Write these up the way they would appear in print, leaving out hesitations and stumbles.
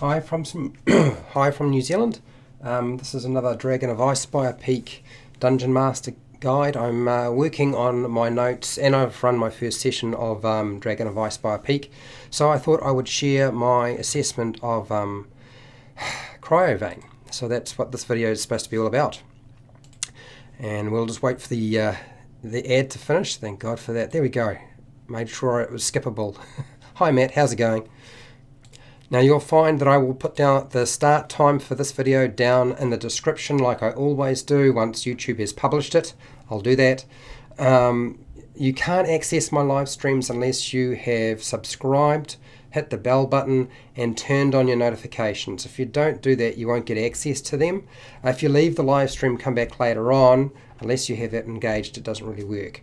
Hi from hi from New Zealand. This is another Dragon of Icespire Peak Dungeon Master guide. I'm working on my notes and I've run my first session of Dragon of Icespire Peak. So I thought I would share my assessment of Cryovain. So that's what this video is supposed to be all about. And we'll just wait for the ad to finish. Thank God for that. There we go. Made sure it was skippable. Hi Matt, how's it going? Now you'll find that I will put down the start time for this video down in the description like I always do once YouTube has published it. I'll do that. You can't access my live streams unless you have subscribed, hit the bell button and turned on your notifications. If you don't do that, you won't get access to them. If you leave the live stream, come back later on, unless you have it engaged, it doesn't really work.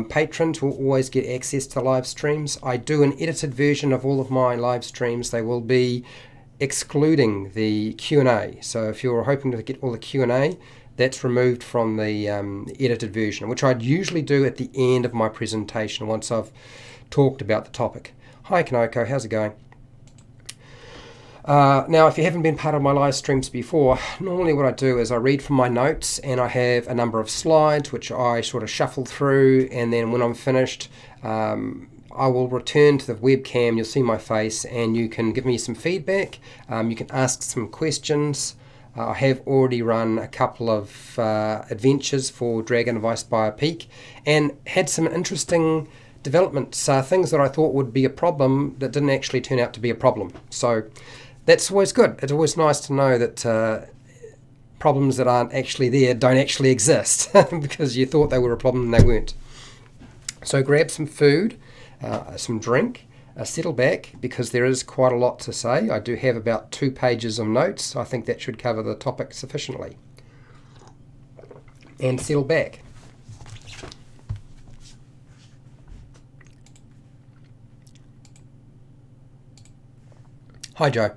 Patrons will always get access to live streams. I do an edited version of all of my live streams. They will be excluding the Q&A. So if you're hoping to get all the Q&A, that's removed from the edited version, which I'd usually do at the end of my presentation once I've talked about the topic. Hi Kanoko, how's it going? Now, if you haven't been part of my live streams before, normally what I do is I read from my notes and I have a number of slides which I sort of shuffle through, and then when I'm finished, I will return to the webcam, you'll see my face, and you can give me some feedback, you can ask some questions. I have already run a couple of adventures for Dragon of Icespire Peak and had some interesting developments, things that I thought would be a problem that didn't actually turn out to be a problem. So that's always good. It's always nice to know that problems that aren't actually there don't actually exist because you thought they were a problem and they weren't. So grab some food, some drink, settle back because there is quite a lot to say. I do have about 2 pages of notes. I think that should cover the topic sufficiently. And settle back. Hi Joe.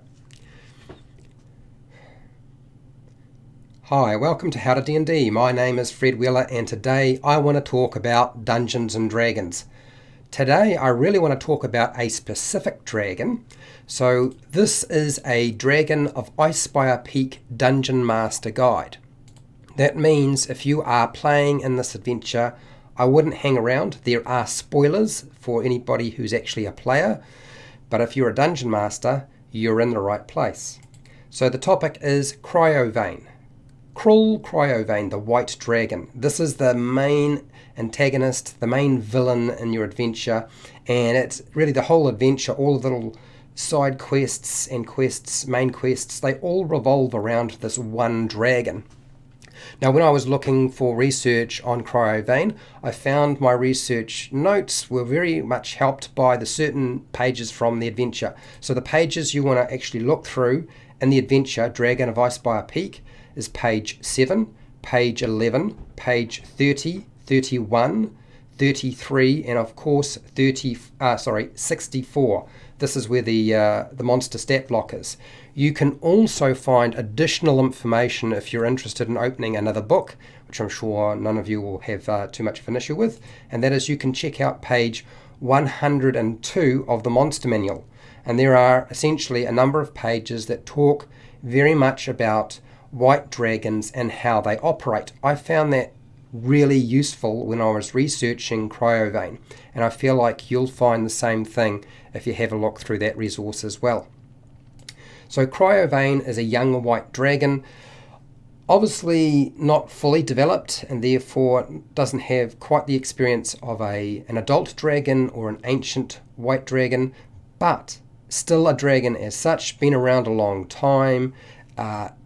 Hi, welcome to HowtoDandD. My name is Fred Wheeler and today I want to talk about Dungeons and Dragons. Today I really want to talk about a specific dragon. So this is a Dragon of Icespire Peak Dungeon Master Guide. That means if you are playing in this adventure, I wouldn't hang around. There are spoilers for anybody who's actually a player, but if you're a Dungeon Master, you're in the right place. So the topic is Cryovain. Cryovain, the white dragon. This is the main antagonist, the main villain in your adventure, and it's really the whole adventure, all the little side quests and quests, main quests, they all revolve around this one dragon. Now, when I was looking for research on Cryovain, I found my research notes were very much helped by the certain pages from the adventure. So the pages you want to actually look through in the adventure, Dragon of Icespire Peak, is page 7, page 11, page 30, 31, 33, and of course 64. This is where the monster stat block is. You can also find additional information if you're interested in opening another book, which I'm sure none of you will have too much of an issue with, and that is you can check out page 102 of the Monster Manual. And there are essentially a number of pages that talk very much about white dragons and how they operate. I found that really useful when I was researching Cryovain, and I feel like you'll find the same thing if you have a look through that resource as well. So Cryovain is a young white dragon, obviously not fully developed and therefore doesn't have quite the experience of an adult dragon or an ancient white dragon, but still a dragon as such, been around a long time.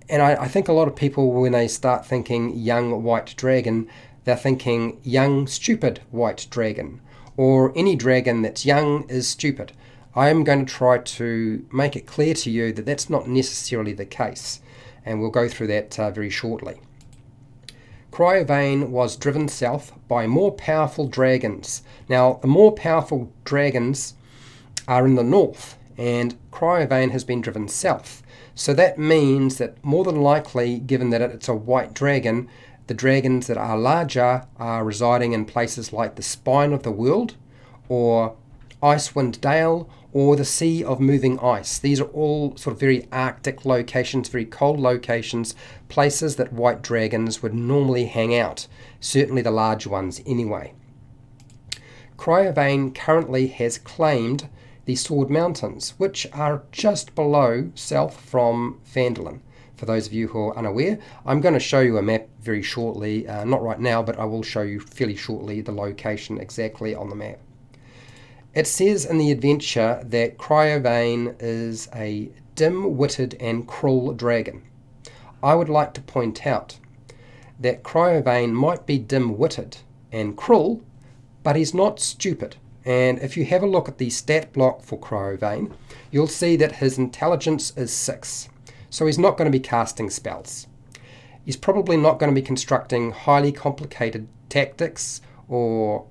And I think a lot of people, when they start thinking young white dragon, they're thinking young stupid white dragon, or any dragon that's young is stupid. I am going to try to make it clear to you that that's not necessarily the case, and we'll go through that very shortly. Cryovain was driven south by more powerful dragons. Now, the more powerful dragons are in the north, and Cryovain has been driven south. So that means that more than likely, given that it's a white dragon, the dragons that are larger are residing in places like the spine of the world or Icewind Dale, or the Sea of Moving Ice. These are all sort of very Arctic locations, very cold locations, places that white dragons would normally hang out, certainly the large ones anyway. Cryovain currently has claimed the Sword Mountains, which are just below south from Phandalin. For those of you who are unaware, I'm going to show you a map very shortly, not right now, but I will show you fairly shortly the location exactly on the map. It says in the adventure that Cryovain is a dim-witted and cruel dragon. I would like to point out that Cryovain might be dim-witted and cruel, but he's not stupid. And if you have a look at the stat block for Cryovain, you'll see that his intelligence is 6. So he's not going to be casting spells. He's probably not going to be constructing highly complicated tactics or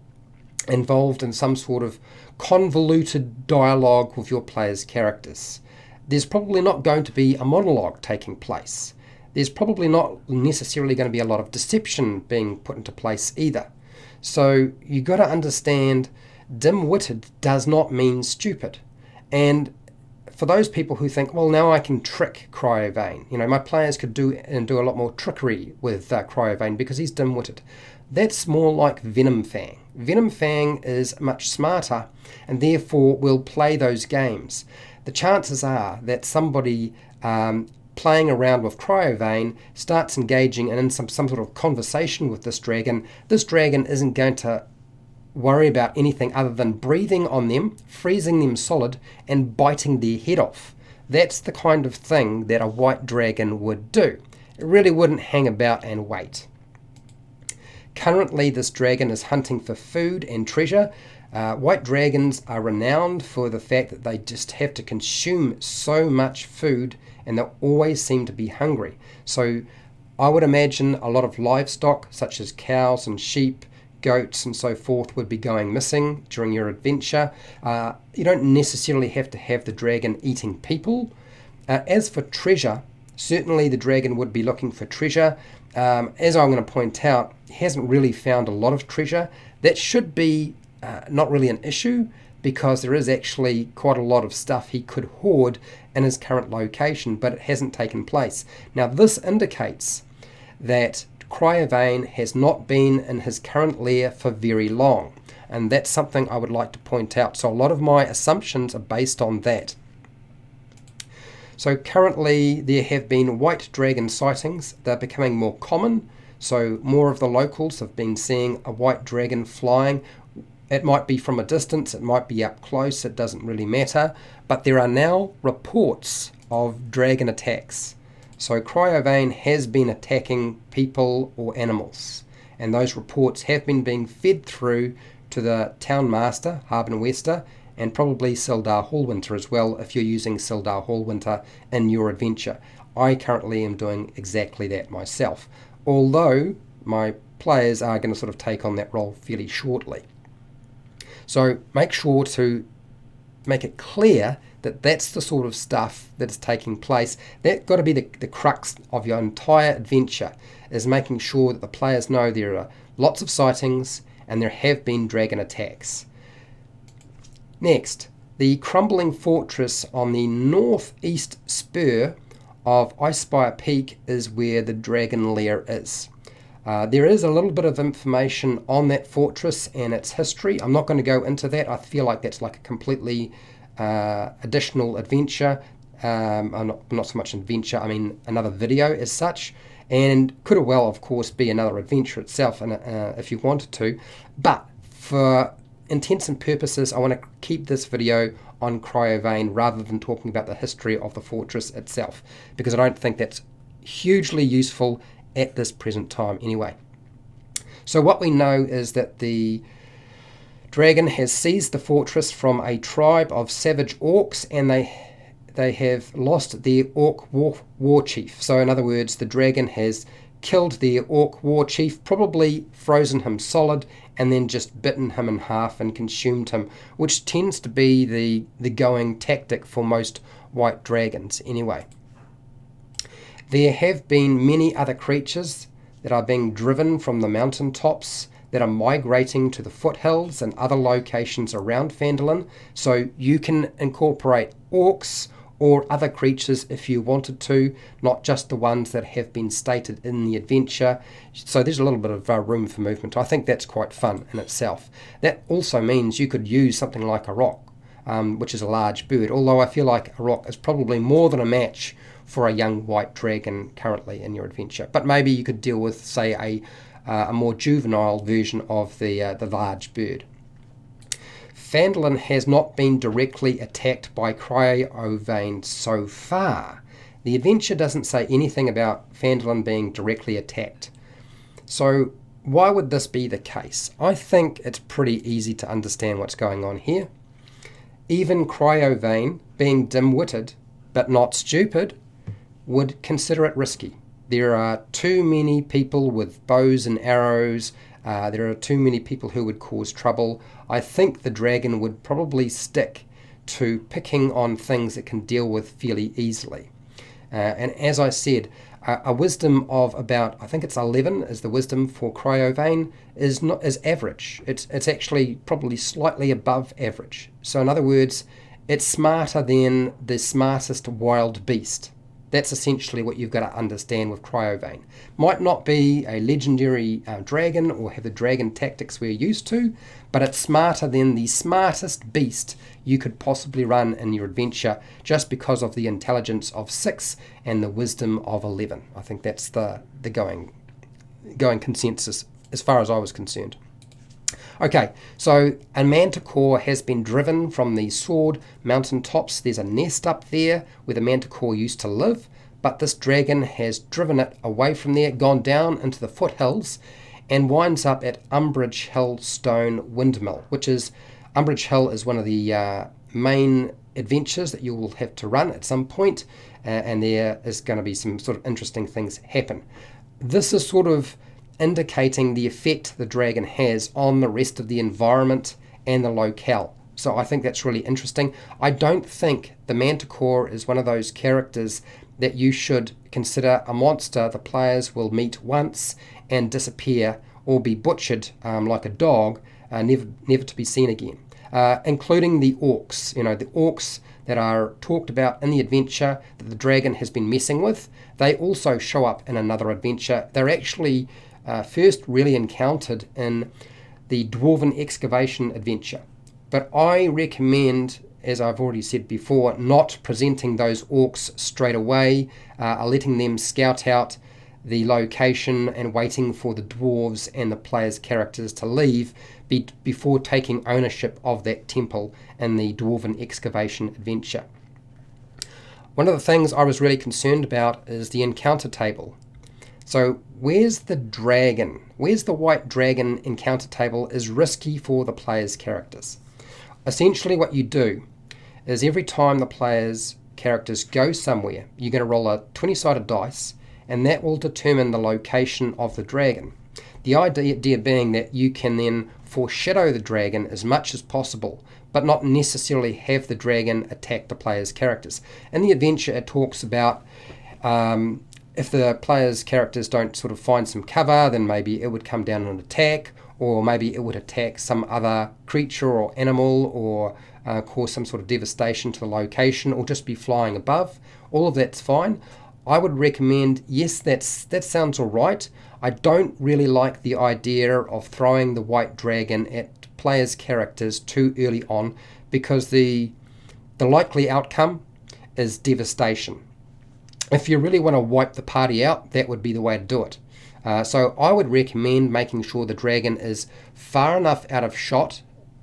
involved in some sort of convoluted dialogue with your players' characters. There's probably not going to be a monologue taking place. There's probably not necessarily going to be a lot of deception being put into place either. So you've got to understand, dim-witted does not mean stupid. And for those people who think, well, now I can trick Cryovain, my players could do a lot more trickery with Cryovain because he's dim-witted. That's more like Venomfang. Venomfang is much smarter and therefore will play those games. The chances are that somebody playing around with Cryovain starts engaging in some sort of conversation with this dragon. This dragon isn't going to worry about anything other than breathing on them, freezing them solid, and biting their head off. That's the kind of thing that a white dragon would do. It really wouldn't hang about and wait. Currently, this dragon is hunting for food and treasure. White dragons are renowned for the fact that they just have to consume so much food and they always seem to be hungry. So I would imagine a lot of livestock such as cows and sheep, goats and so forth would be going missing during your adventure. You don't necessarily have to have the dragon eating people. As for treasure, certainly the dragon would be looking for treasure. As I'm going to point out, he hasn't really found a lot of treasure. That should be not really an issue because there is actually quite a lot of stuff he could hoard in his current location, but it hasn't taken place. Now this indicates that Cryovain has not been in his current lair for very long, and that's something I would like to point out. So a lot of my assumptions are based on that. So currently there have been white dragon sightings. They're becoming more common, so more of the locals have been seeing a white dragon flying. It might be from a distance, it might be up close, it doesn't really matter, but there are now reports of dragon attacks. So Cryovain has been attacking people or animals, and those reports have been being fed through to the town master, Harbin Wester, and probably Sildar Hallwinter as well if you're using Sildar Hallwinter in your adventure. I currently am doing exactly that myself, although my players are going to sort of take on that role fairly shortly. So make sure to make it clear that that's the sort of stuff that is taking place. That's got to be the crux of your entire adventure, is making sure that the players know there are lots of sightings and there have been dragon attacks. Next, the crumbling fortress on the northeast spur of Icespire Peak is where the dragon lair is. There is a little bit of information on that fortress and its history. I'm not going to go into that. I feel like that's like a completely additional adventure. Not so much adventure, I mean another video as such. And could well, of course, be another adventure itself if you wanted to. But for intents and purposes, I want to keep this video on Cryovain rather than talking about the history of the fortress itself, because I don't think that's hugely useful at this present time anyway. So what we know is that the dragon has seized the fortress from a tribe of savage orcs, and they have lost their orc war chief. So in other words, the dragon has killed their orc war chief, probably frozen him solid, and then just bitten him in half and consumed him, which tends to be the going tactic for most white dragons anyway. There have been many other creatures that are being driven from the mountain tops that are migrating to the foothills and other locations around Phandalin, so you can incorporate orcs or other creatures if you wanted to, not just the ones that have been stated in the adventure. So there's a little bit of room for movement. I think that's quite fun in itself. That also means you could use something like a roc, which is a large bird, although I feel like a roc is probably more than a match for a young white dragon currently in your adventure. But maybe you could deal with, say, a more juvenile version of the large bird. Phandalin has not been directly attacked by Cryovain so far. The adventure doesn't say anything about Phandalin being directly attacked. So why would this be the case? I think it's pretty easy to understand what's going on here. Even Cryovain, being dim-witted but not stupid, would consider it risky. There are too many people with bows and arrows. There are too many people who would cause trouble. I think the dragon would probably stick to picking on things it can deal with fairly easily. And as I said, a wisdom of about, I think it's 11 is the wisdom for Cryovain, is average. It's actually probably slightly above average. So in other words, it's smarter than the smartest wild beast. That's essentially what you've got to understand with Cryovain. Might not be a legendary dragon or have the dragon tactics we're used to, but it's smarter than the smartest beast you could possibly run in your adventure just because of the intelligence of 6 and the wisdom of 11. I think that's the going consensus as far as I was concerned. Okay, so a manticore has been driven from the Sword mountain tops. There's a nest up there where the manticore used to live, but this dragon has driven it away from there, gone down into the foothills, and winds up at Umbridge Hill Stone Windmill, which is, Umbridge Hill is one of the main adventures that you will have to run at some point, and there is going to be some sort of interesting things happen. This is sort of indicating the effect the dragon has on the rest of the environment and the locale. So I think that's really interesting. I don't think the manticore is one of those characters that you should consider a monster the players will meet once and disappear or be butchered like a dog, never to be seen again. Including the orcs. The orcs that are talked about in the adventure that the dragon has been messing with, they also show up in another adventure. They're actually first really encountered in the Dwarven Excavation adventure. But I recommend, as I've already said before, not presenting those orcs straight away, letting them scout out the location and waiting for the dwarves and the players' characters to leave before taking ownership of that temple in the Dwarven Excavation adventure. One of the things I was really concerned about is the encounter table. So where's the dragon? Where's the white dragon encounter table is risky for the players' characters. Essentially what you do is every time the players' characters go somewhere, you're going to roll a 20-sided dice, and that will determine the location of the dragon. The idea being that you can then foreshadow the dragon as much as possible, but not necessarily have the dragon attack the players' characters. In the adventure, it talks about if the players' characters don't sort of find some cover, then maybe it would come down and attack, or maybe it would attack some other creature or animal, or cause some sort of devastation to the location, or just be flying above. All of that's fine. I would recommend, yes, that sounds all right. I don't really like the idea of throwing the white dragon at players' characters too early on, because the likely outcome is devastation. If you really want to wipe the party out, that would be the way to do it. So I would recommend making sure the dragon is far enough out of shot.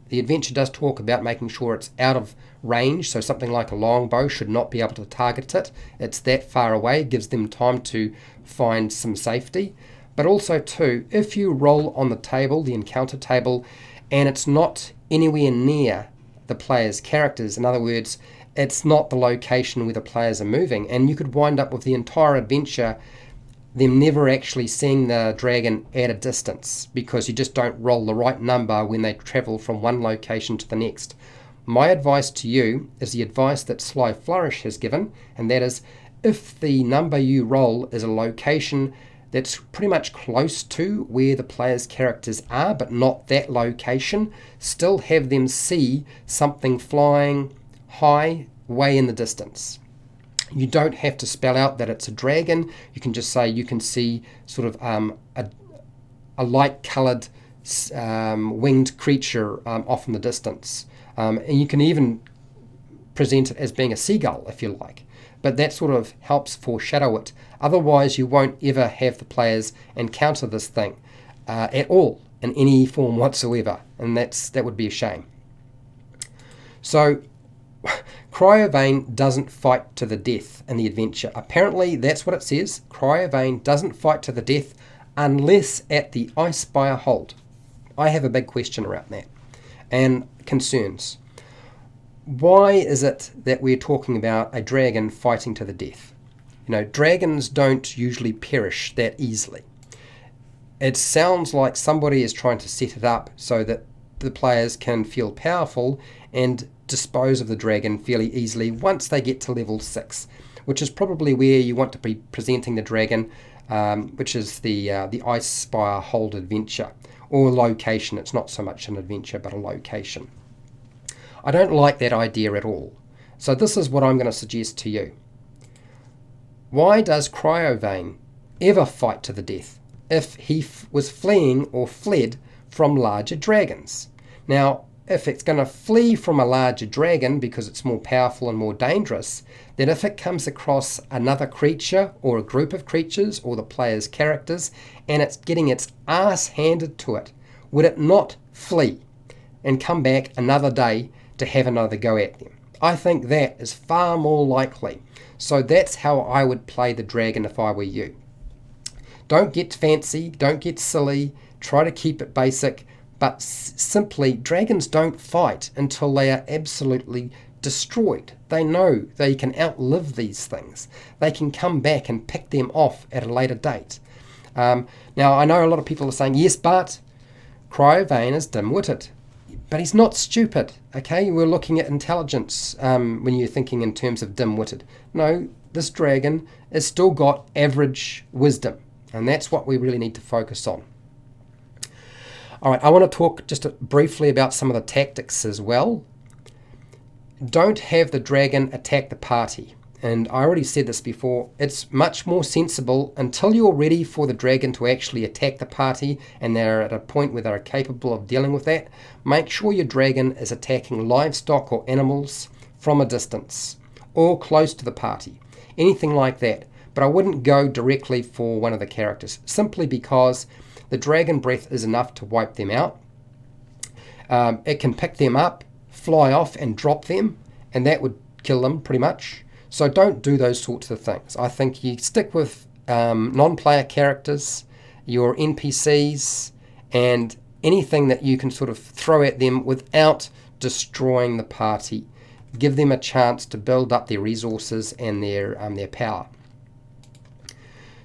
The adventure does talk about making sure it's out of range, so something like a longbow should not be able to target it. It's that far away, gives them time to find some safety. But also too, if you roll on the table, the encounter table, and it's not anywhere near the player's characters, in other words, it's not the location where the players are moving, and you could wind up with the entire adventure them never actually seeing the dragon at a distance, because you just don't roll the right number when they travel from one location to the next. My advice to you is the advice that Sly Flourish has given, and that is, if the number you roll is a location that's pretty much close to where the player's characters are, but not that location. Still have them see something flying high way in the distance. You don't have to spell out that it's a dragon. You can just say you can see sort of a light coloured winged creature off in the distance. And you can even present it as being a seagull if you like. But that sort of helps foreshadow it. Otherwise, you won't ever have the players encounter this thing at all in any form whatsoever, and that would be a shame. So, Cryovain doesn't fight to the death in the adventure. Apparently, that's what it says. Cryovain doesn't fight to the death unless at the Icespire hold. I have a big question around that and concerns. Why is it that we're talking about a dragon fighting to the death? You know, dragons don't usually perish that easily. It sounds like somebody is trying to set it up so that the players can feel powerful and dispose of the dragon fairly easily once they get to level 6, which is probably where you want to be presenting the dragon, which is the Icespire hold adventure, or location. It's not so much an adventure, but a location. I don't like that idea at all. So this is what I'm going to suggest to you. Why does Cryovain ever fight to the death if he was fleeing or fled from larger dragons? Now, if it's going to flee from a larger dragon because it's more powerful and more dangerous, then if it comes across another creature or a group of creatures or the player's characters and it's getting its ass handed to it, would it not flee and come back another day to have another go at them? I think that is far more likely. So that's how I would play the dragon if I were you. Don't get fancy, don't get silly, try to keep it basic, but simply dragons don't fight until they are absolutely destroyed. They know they can outlive these things. They can come back and pick them off at a later date. Now I know a lot of people are saying, yes, but Cryovain is dim-witted. But he's not stupid, okay? We're looking at intelligence when you're thinking in terms of dim-witted. No, this dragon has still got average wisdom, and that's what we really need to focus on. All right, I want to talk just briefly about some of the tactics as well. Don't have the dragon attack the party. And I already said this before, it's much more sensible until you're ready for the dragon to actually attack the party and they're at a point where they're capable of dealing with that. Make sure your dragon is attacking livestock or animals from a distance or close to the party, anything like that. But I wouldn't go directly for one of the characters simply because the dragon breath is enough to wipe them out. It can pick them up, fly off and drop them, and that would kill them pretty much. So don't do those sorts of things. I think you stick with non-player characters, your NPCs, and anything that you can sort of throw at them without destroying the party. Give them a chance to build up their resources and their power.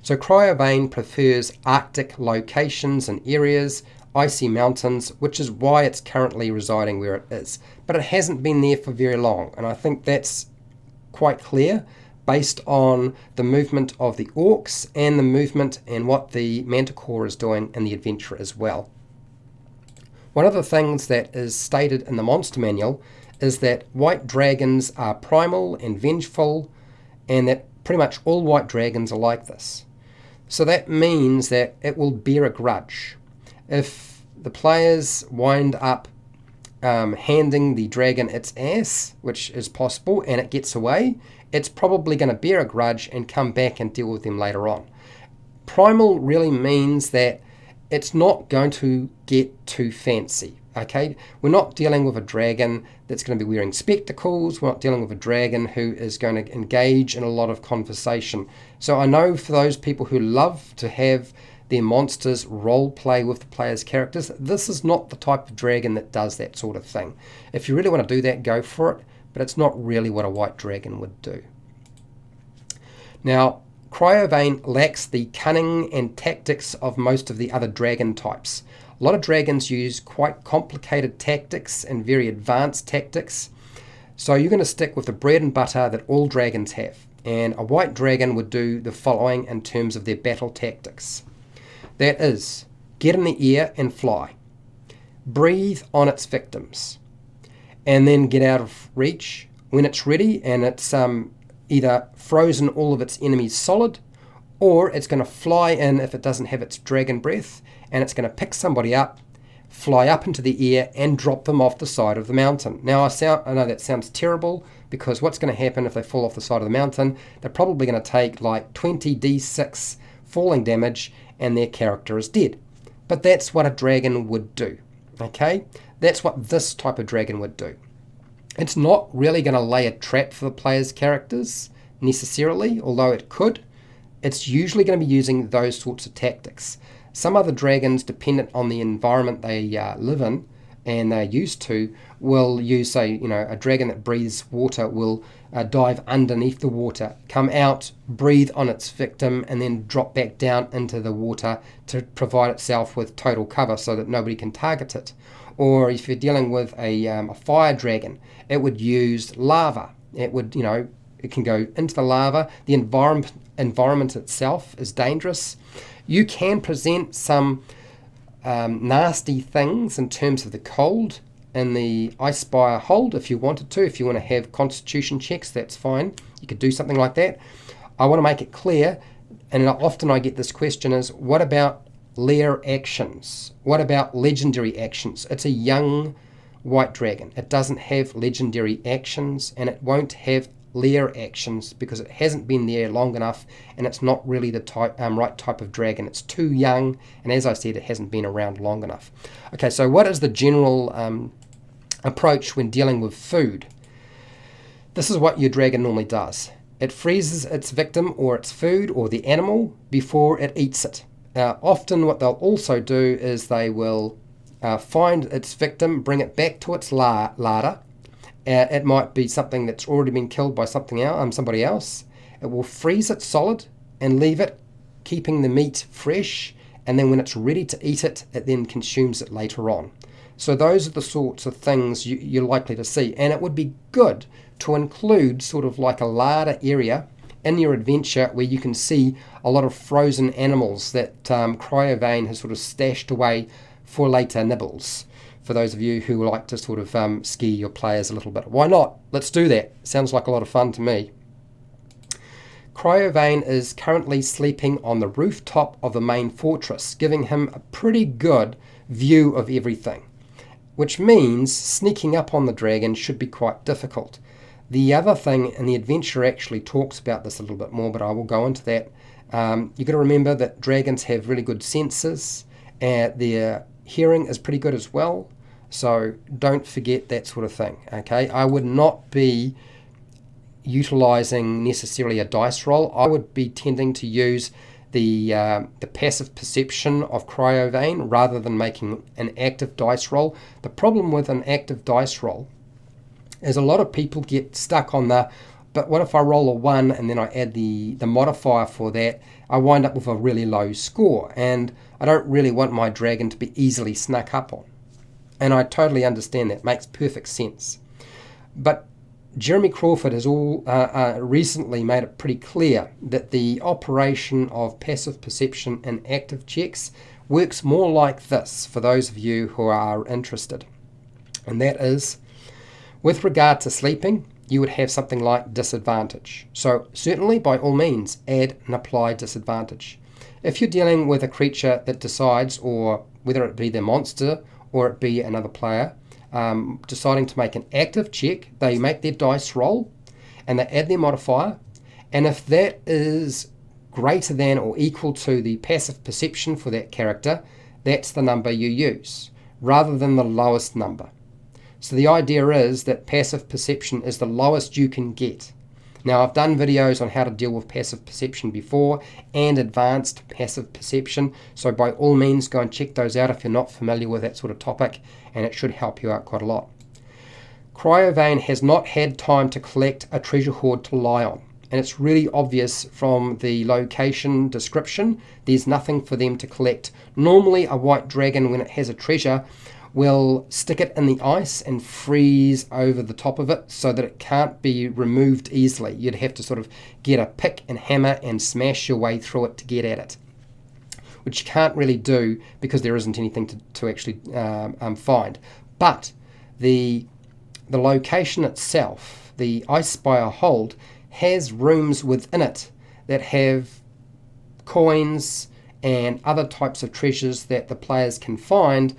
So Cryovain prefers Arctic locations and areas, icy mountains, which is why it's currently residing where it is. But it hasn't been there for very long, and I think that's quite clear based on the movement of the orcs and the movement and what the manticore is doing in the adventure as well. One of the things that is stated in the monster manual is that white dragons are primal and vengeful, and that pretty much all white dragons are like this. So that means that it will bear a grudge. If the players wind up handing the dragon its ass, which is possible, and it gets away, it's probably going to bear a grudge and come back and deal with them later on. Primal really means that it's not going to get too fancy, okay? We're not dealing with a dragon that's going to be wearing spectacles. We're not dealing with a dragon who is going to engage in a lot of conversation. So I know for those people who love to have their monsters role play with the player's characters, this is not the type of dragon that does that sort of thing. If you really want to do that, go for it, but it's not really what a white dragon would do. Now, Cryovain lacks the cunning and tactics of most of the other dragon types. A lot of dragons use quite complicated tactics and very advanced tactics. So you're going to stick with the bread and butter that all dragons have. And a white dragon would do the following in terms of their battle tactics. That is, get in the air and fly. Breathe on its victims. And then get out of reach when it's ready, and it's either frozen all of its enemies solid, or it's going to fly in if it doesn't have its dragon breath, and it's going to pick somebody up, fly up into the air, and drop them off the side of the mountain. Now, I know that sounds terrible, because what's going to happen if they fall off the side of the mountain? They're probably going to take like 20d6 falling damage, and their character is dead. But that's what a dragon would do. Okay? That's what this type of dragon would do. It's not really going to lay a trap for the player's characters necessarily, although it could. It's usually going to be using those sorts of tactics. Some other dragons, dependent on the environment they live in and they're used to, will use, say, a dragon that breathes water will dive underneath the water, come out, breathe on its victim, and then drop back down into the water to provide itself with total cover so that nobody can target it. Or if you're dealing with a fire dragon, it would use lava. It would, it can go into the lava. The environment itself is dangerous. You can present some nasty things in terms of the cold in the Icespire hold if you wanted to. If you want to have constitution checks, that's fine. You could do something like that. I want to make it clear, and often I get this question, is what about lair actions? What about legendary actions? It's a young white dragon. It doesn't have legendary actions, and it won't have lair actions because it hasn't been there long enough, and it's not really the right type of dragon. It's too young, and as I said, it hasn't been around long enough. Okay, so what is the general approach when dealing with food? This is what your dragon normally does. It freezes its victim or its food or the animal before it eats it. Often what they'll also do is they will find its victim, bring it back to its larder. It might be something that's already been killed by somebody else. It will freeze it solid and leave it, keeping the meat fresh, and then when it's ready to eat it, it then consumes it later on. So those are the sorts of things you're likely to see, and it would be good to include sort of like a larder area in your adventure where you can see a lot of frozen animals that Cryovain has sort of stashed away for later nibbles. For those of you who like to sort of ski your players a little bit. Why not? Let's do that. Sounds like a lot of fun to me. Cryovain is currently sleeping on the rooftop of the main fortress, giving him a pretty good view of everything, which means sneaking up on the dragon should be quite difficult. The other thing, and the adventure actually talks about this a little bit more, but I will go into that. You've got to remember that dragons have really good senses, and their hearing is pretty good as well. So don't forget that sort of thing, okay? I would not be utilizing necessarily a dice roll. I would be tending to use the passive perception of Cryovain rather than making an active dice roll. The problem with an active dice roll is a lot of people get stuck on but what if I roll a 1 and then I add the modifier for that? I wind up with a really low score, and I don't really want my dragon to be easily snuck up on. And I totally understand that. Makes perfect sense. But Jeremy Crawford has recently made it pretty clear that the operation of passive perception in active checks works more like this for those of you who are interested. And that is, with regard to sleeping, you would have something like disadvantage. So certainly, by all means, add and apply disadvantage. If you're dealing with a creature that decides, or whether it be the monster or it be another player, deciding to make an active check, they make their dice roll and they add their modifier, and if that is greater than or equal to the passive perception for that character, that's the number you use, rather than the lowest number. So the idea is that passive perception is the lowest you can get. Now, I've done videos on how to deal with passive perception before and advanced passive perception, so by all means go and check those out if you're not familiar with that sort of topic, and it should help you out quite a lot. Cryovain has not had time to collect a treasure hoard to lie on, and it's really obvious from the location description. There's nothing for them to collect. Normally a white dragon, when it has a treasure, will stick it in the ice and freeze over the top of it so that it can't be removed easily. You'd have to sort of get a pick and hammer and smash your way through it to get at it, which you can't really do because there isn't anything to actually find. But the location itself, the Icespire hold, has rooms within it that have coins and other types of treasures that the players can find.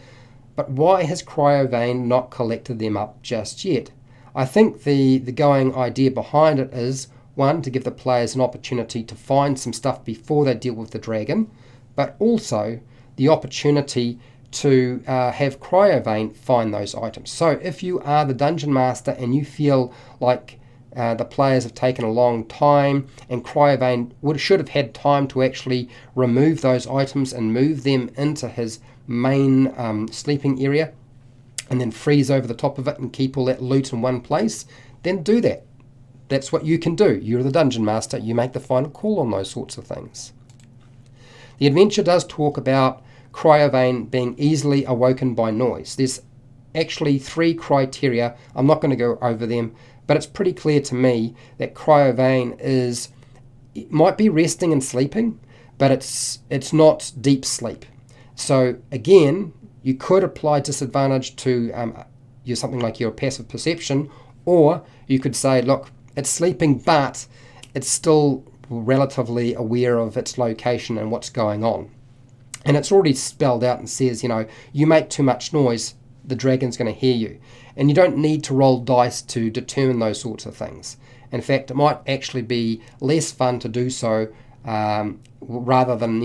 But why has Cryovain not collected them up just yet? I think the going idea behind it is, one, to give the players an opportunity to find some stuff before they deal with the dragon, but also the opportunity to have Cryovain find those items. So if you are the Dungeon Master and you feel like the players have taken a long time and Cryovain should have had time to actually remove those items and move them into his main sleeping area and then freeze over the top of it and keep all that loot in one place, then do that. That's what you can do. You're the Dungeon Master. You make the final call on those sorts of things. The adventure does talk about Cryovain being easily awoken by noise. There's actually 3 criteria. I'm not going to go over them, but it's pretty clear to me that Cryovain it might be resting and sleeping, but it's not deep sleep. So again, you could apply disadvantage to something like your passive perception, or you could say, look, it's sleeping, but it's still relatively aware of its location and what's going on. And it's already spelled out and says, you make too much noise, the dragon's going to hear you. And you don't need to roll dice to determine those sorts of things. In fact, it might actually be less fun to do so rather than,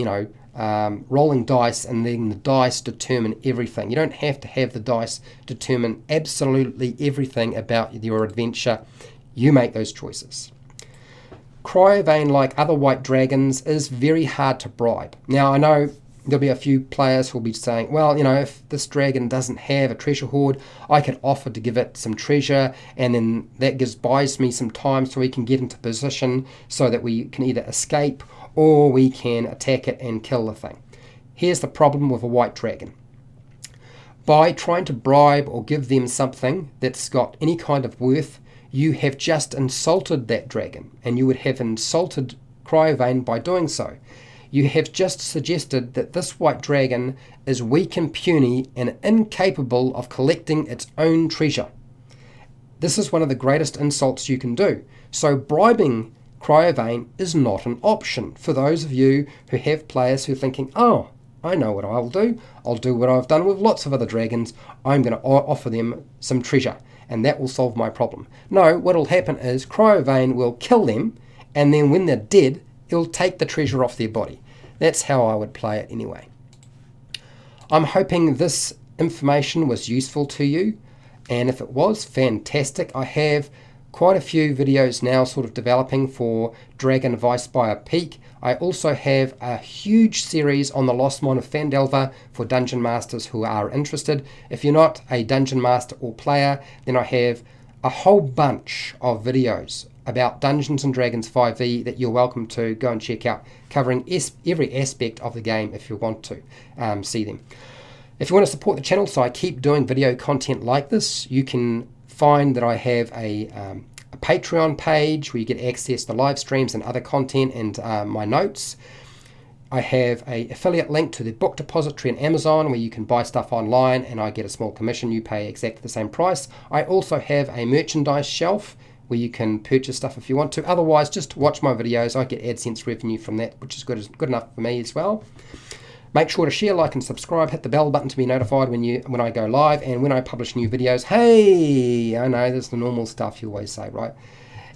rolling dice and letting the dice determine everything. You don't have to have the dice determine absolutely everything about your adventure. You make those choices. Cryovain, like other white dragons, is very hard to bribe. Now, I know there'll be a few players who'll be saying, well, if this dragon doesn't have a treasure hoard, I could offer to give it some treasure, and then that buys me some time so we can get into position so that we can either escape or we can attack it and kill the thing. Here's the problem with a white dragon. By trying to bribe or give them something that's got any kind of worth, you have just insulted that dragon, and you would have insulted Cryovain by doing so. You have just suggested that this white dragon is weak and puny and incapable of collecting its own treasure. This is one of the greatest insults you can do. So bribing Cryovain is not an option for those of you who have players who are thinking, oh, I know what I'll do. I'll do what I've done with lots of other dragons. I'm going to offer them some treasure, and that will solve my problem. No, what will happen is Cryovain will kill them, and then when they're dead, he'll take the treasure off their body. That's how I would play it anyway. I'm hoping this information was useful to you, and if it was, fantastic. I have quite a few videos now sort of developing for Dragon of Icespire Peak. I also have a huge series on the Lost Mine of Phandelver for Dungeon Masters who are interested. If you're not a Dungeon Master or player, then I have a whole bunch of videos about Dungeons & Dragons 5e that you're welcome to go and check out, covering every aspect of the game if you want to see them. If you want to support the channel so I keep doing video content like this, you can find that I have a Patreon page where you get access to live streams and other content and my notes. I have an affiliate link to the book depository on Amazon where you can buy stuff online and I get a small commission. You pay exactly the same price. I also have a merchandise shelf where you can purchase stuff if you want to. Otherwise, just watch my videos. I get AdSense revenue from that, which is good enough for me as well. Make sure to share, like, and subscribe. Hit the bell button to be notified when I go live and when I publish new videos. Hey, I know there's the normal stuff you always say, right?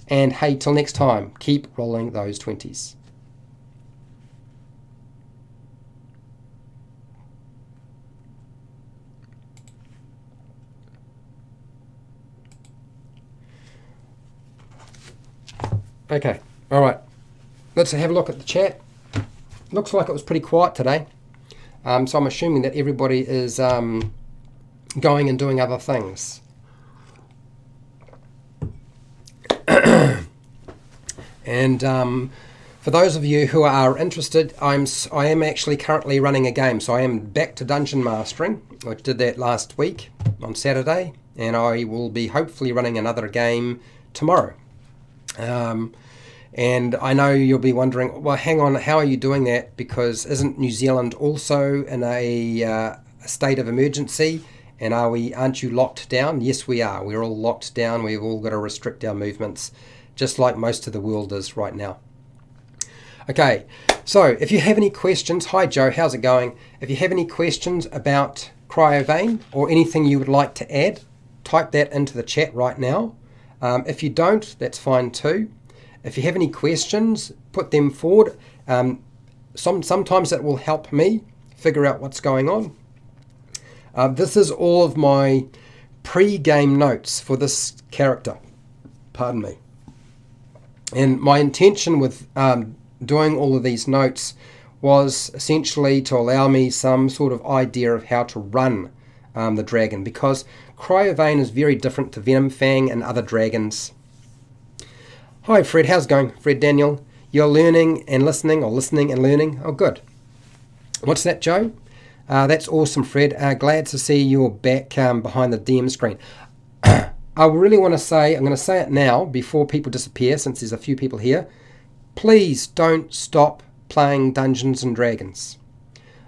And hey, till next time, keep rolling those 20s. Okay, all right. Let's have a look at the chat. Looks like it was pretty quiet today. So I'm assuming that everybody is going and doing other things. And For those of you who are interested, I am actually currently running a game. So I am back to Dungeon Mastering. I did that last week on Saturday, and I will be hopefully running another game tomorrow. And I know you'll be wondering, well, hang on, how are you doing that? Because isn't New Zealand also in a state of emergency? And aren't you locked down? Yes, we are. We're all locked down. We've all got to restrict our movements, just like most of the world is right now. Okay, so if you have any questions, hi Joe, how's it going? If you have any questions about Cryovain or anything you would like to add, type that into the chat right now. If you don't, that's fine too. If you have any questions, put them forward. Sometimes it will help me figure out what's going on. This is all of my pre-game notes for this character. Pardon me. And my intention with doing all of these notes was essentially to allow me some sort of idea of how to run the dragon, because Cryovain is very different to Venom Fang and other dragons. Hi Fred, how's it going? Fred Daniel, you're learning and listening, or listening and learning? Oh good. What's that, Joe? That's awesome, Fred. Glad to see you're back behind the DM screen. I really want to say, I'm going to say it now before people disappear, since there's a few people here. Please don't stop playing Dungeons and Dragons.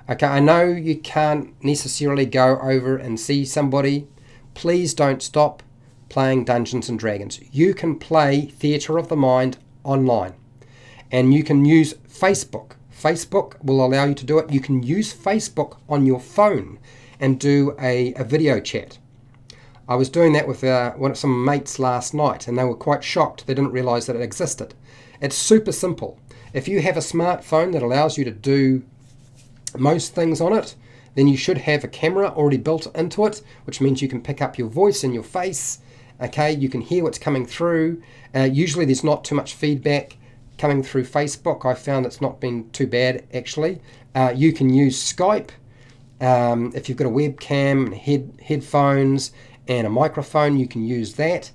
Okay, I know you can't necessarily go over and see somebody. Please don't stop playing Dungeons and Dragons. You can play Theatre of the Mind online. And you can use Facebook. Facebook will allow you to do it. You can use Facebook on your phone and do a video chat. I was doing that with some mates last night, and they were quite shocked. They didn't realise that it existed. It's super simple. If you have a smartphone that allows you to do most things on it, then you should have a camera already built into it, which means you can pick up your voice and your face. Okay, you can hear what's coming through. Usually there's not too much feedback coming through Facebook. I found it's not been too bad, actually. You can use Skype. If you've got a webcam, headphones, and a microphone, you can use that.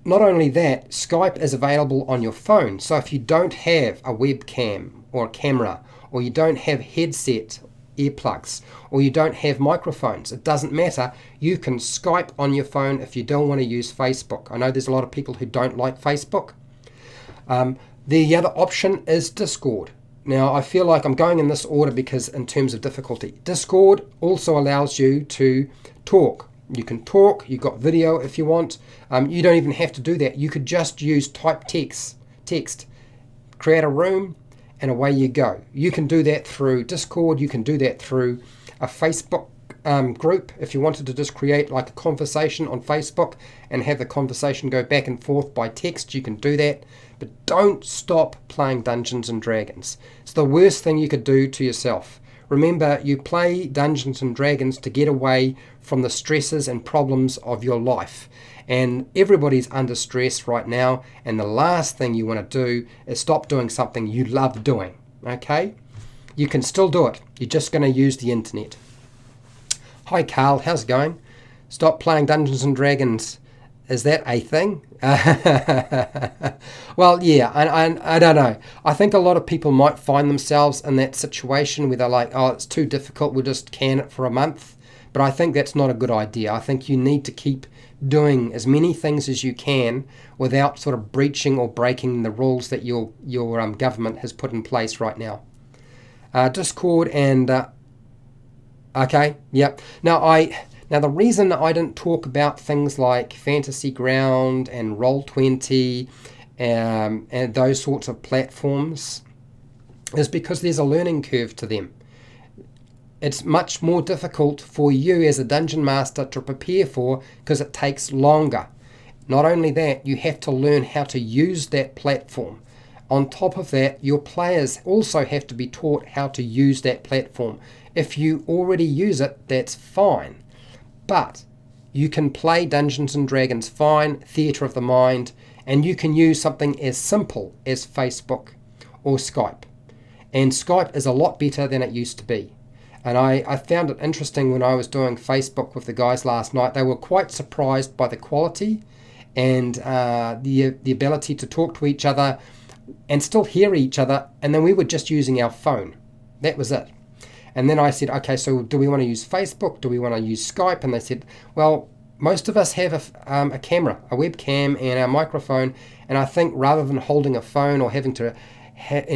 Not only that, Skype is available on your phone. So if you don't have a webcam or a camera, or you don't have headset earplugs, or you don't have microphones, it doesn't matter. You can Skype on your phone if you don't want to use Facebook. I know there's a lot of people who don't like Facebook. The other option is Discord. Now, I feel like I'm going in this order because in terms of difficulty. Discord also allows you to talk. You can talk, you've got video if you want. You don't even have to do that. You could just use type text, create a room, and away you go. You can do that through Discord. You can do that through a Facebook group. If you wanted to just create like a conversation on Facebook and have the conversation go back and forth by text, you can do that. But don't stop playing Dungeons and Dragons. It's the worst thing you could do to yourself. Remember, you play Dungeons and Dragons to get away from the stresses and problems of your life. And everybody's under stress right now, and the last thing you want to do is stop doing something you love doing, okay? You can still do it. You're just going to use the internet. Hi, Carl. How's it going? Stop playing Dungeons and Dragons. Is that a thing? Well, yeah, I don't know. I think a lot of people might find themselves in that situation where they're like, oh, it's too difficult, we'll just can it for a month. But I think that's not a good idea. I think you need to keep doing as many things as you can without sort of breaching or breaking the rules that your government has put in place right now. Discord and... okay, yep. Now, the reason I didn't talk about things like Fantasy Ground and Roll20 and those sorts of platforms is because there's a learning curve to them. It's much more difficult for you as a dungeon master to prepare for because it takes longer. Not only that, you have to learn how to use that platform. On top of that, your players also have to be taught how to use that platform. If you already use it, that's fine. But you can play Dungeons and Dragons fine, Theatre of the Mind, and you can use something as simple as Facebook or Skype. And Skype is a lot better than it used to be. And I found it interesting when I was doing Facebook with the guys last night. They were quite surprised by the quality and the ability to talk to each other and still hear each other, and then we were just using our phone. That was it. And then I said, okay, so do we want to use Facebook? Do we want to use Skype? And they said, well, most of us have a camera, a webcam, and our microphone. And I think rather than holding a phone or having to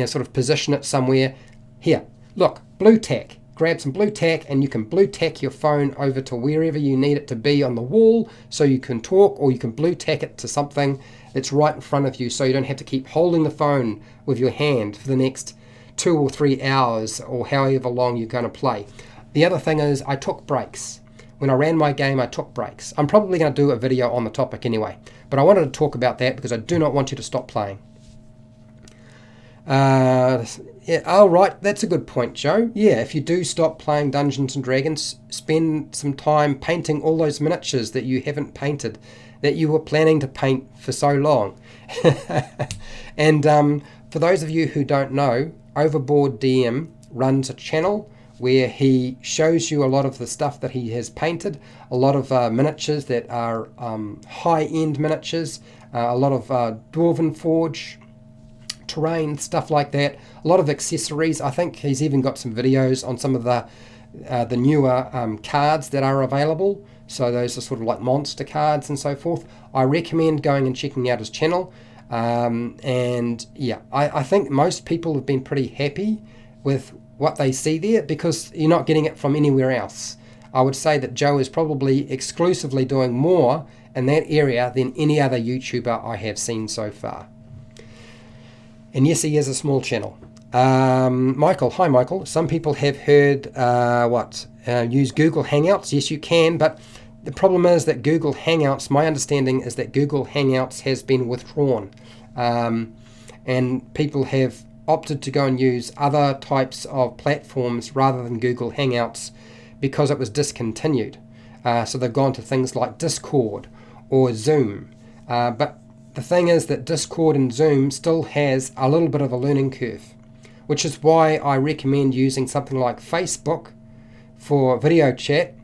sort of position it somewhere, here, look, blue tack. Grab some blue tack, and you can blue tack your phone over to wherever you need it to be on the wall so you can talk, or you can blue tack it to something that's right in front of you so you don't have to keep holding the phone with your hand for the next 2 or 3 hours or however long you're going to play. The other thing is I took breaks. When I ran my game, I took breaks. I'm probably going to do a video on the topic anyway, but I wanted to talk about that because I do not want you to stop playing. Yeah, oh, right, that's a good point, Joe. Yeah, if you do stop playing Dungeons and Dragons, spend some time painting all those miniatures that you haven't painted, that you were planning to paint for so long. And for those of you who don't know, Overboard DM runs a channel where he shows you a lot of the stuff that he has painted, a lot of miniatures that are high-end miniatures, a lot of Dwarven Forge, terrain, stuff like that, a lot of accessories. I think he's even got some videos on some of the newer cards that are available. So those are sort of like monster cards and so forth. I recommend going and checking out his channel. And yeah, I think most people have been pretty happy with what they see there because you're not getting it from anywhere else. I would say that Joe is probably exclusively doing more in that area than any other YouTuber I have seen so far. And yes, he has a small channel. Michael, hi Michael. Some people have heard use Google Hangouts. Yes, you can, but the problem is that Google Hangouts, my understanding is that Google Hangouts has been withdrawn. And people have opted to go and use other types of platforms rather than Google Hangouts because it was discontinued. So they've gone to things like Discord or Zoom. But the thing is that Discord and Zoom still has a little bit of a learning curve, which is why I recommend using something like Facebook for video chat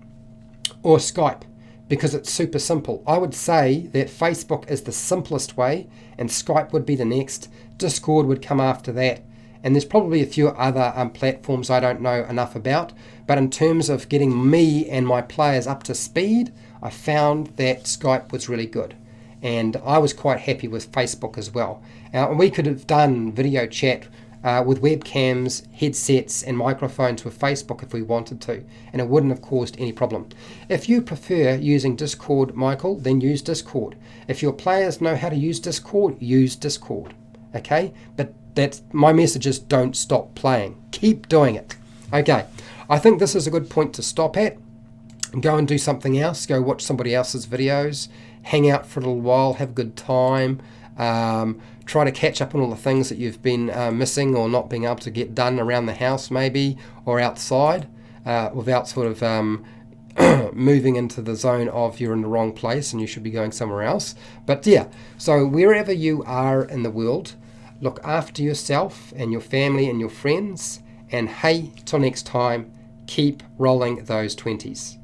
or Skype, because it's super simple. I would say that Facebook is the simplest way and Skype would be the next. Discord would come after that. And there's probably a few other platforms I don't know enough about, but in terms of getting me and my players up to speed, I found that Skype was really good. And I was quite happy with Facebook as well. We could have done video chat with webcams, headsets and microphones with Facebook if we wanted to, and it wouldn't have caused any problem. If you prefer using Discord, Michael, then use Discord. If your players know how to use Discord, use Discord. Okay? But that's my message is don't stop playing. Keep doing it. Okay. I think this is a good point to stop at. Go and do something else. Go watch somebody else's videos. Hang out for a little while, have a good time, try to catch up on all the things that you've been missing or not being able to get done around the house maybe or outside without sort of moving into the zone of you're in the wrong place and you should be going somewhere else. But yeah, so wherever you are in the world, look after yourself and your family and your friends, and hey, till next time, keep rolling those 20s.